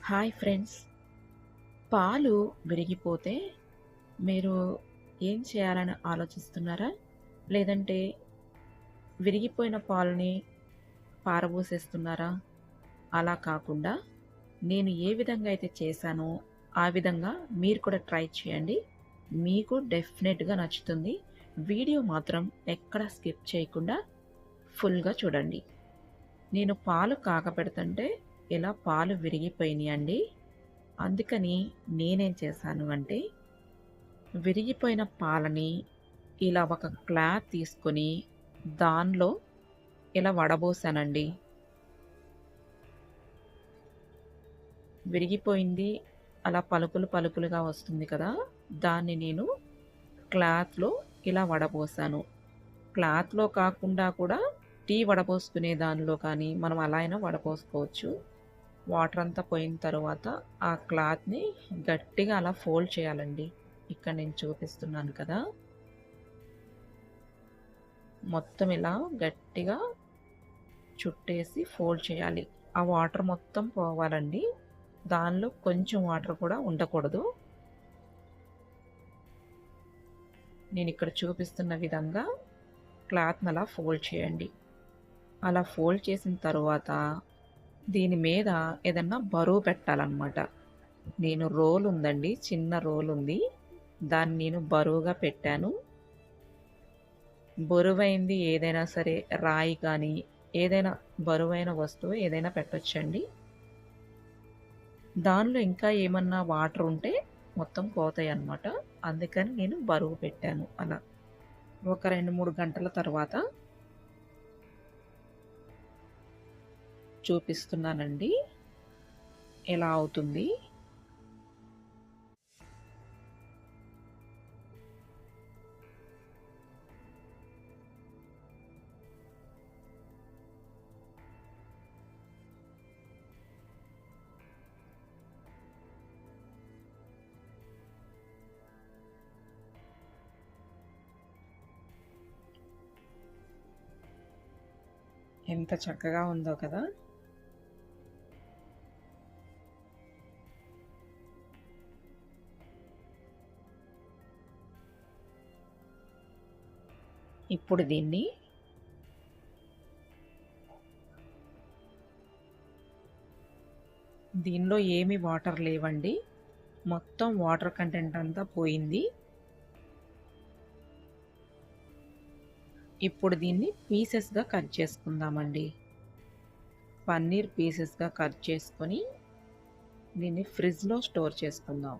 Hi friends. పాలు విరిగిపోతే మీరు ఏం చేయాలని ఆలోచిస్తున్నారా? లేదంటే విరిగిపోయిన పాలని పారబోసేస్తున్నారా? అలా కాకుండా నేను ఏ విధంగా అయితే చేశానో ఆ విధంగా మీరు కూడా ట్రై చేయండి. మీకు డెఫినెట్‌గా నచ్చుతుంది. వీడియో మాత్రం ఎక్కడ స్కిప్ చేయకుండా ఫుల్‌గా చూడండి. నేను పాలు కాగపెడుతుంటే ఇలా పాలు విరిగిపోయినియండి. అందుకని నేనేం చేశాను అంటే, విరిగిపోయిన పాలని ఇలా ఒక క్లాత్ తీసుకొని దానిలో ఇలా వడబోసానండి. విరిగిపోయింది అలా పలుకులు పలుకులుగా వస్తుంది కదా! దాన్ని నేను క్లాత్‌లో ఇలా వడబోసాను. క్లాత్‌లో కాకుండా కూడా టీ వడపోసుకునే దానిలో కానీ మనం అలా అయినా వడపోసుకోవచ్చు. వాటర్ అంతా పోయిన తర్వాత ఆ క్లాత్‌ని గట్టిగా అలా ఫోల్డ్ చేయాలండి. ఇక్కడ నేను చూపిస్తున్నాను కదా! మొత్తం ఇలా గట్టిగా చుట్టేసి ఫోల్డ్ చేయాలి. ఆ వాటర్ మొత్తం పోవాలండి. దానిలో కొంచెం వాటర్ కూడా ఉండకూడదు. నేనిక్కడ చూపిస్తున్న విధంగా క్లాత్‌ని అలా ఫోల్డ్ చేయండి. అలా ఫోల్డ్ చేసిన తరువాత దీని మీద ఏదన్నా బరువు పెట్టాలన్నమాట. నేను రోల్ ఉందండి. చిన్న రోల్ ఉంది. దాన్ని నేను బరువుగా పెట్టాను. బరువైంది ఏదైనా సరే రాయి కానీ, ఏదైనా బరువైన వస్తువు ఏదైనా పెట్టొచ్చండి. దానిలో ఇంకా ఏమన్నా వాటర్ ఉంటే మొత్తం పోతాయన్నమాట. అందుకని నేను బరువు పెట్టాను అలా. ఒక 2, 3 గంటల తర్వాత చూపిస్తున్నానండి. ఎలా అవుతుంది. ఎంత చక్కగా ఉందో కదా! ఇప్పుడు దీనిలో ఏమి వాటర్ లేవండి. మొత్తం వాటర్ కంటెంట్ అంతా పోయింది. ఇప్పుడు దీన్ని పీసెస్‌గా కట్ చేసుకుందామండి. పన్నీర్ పీసెస్‌గా కట్ చేసుకొని దీన్ని ఫ్రిడ్జ్‌లో స్టోర్ చేసుకుందాం.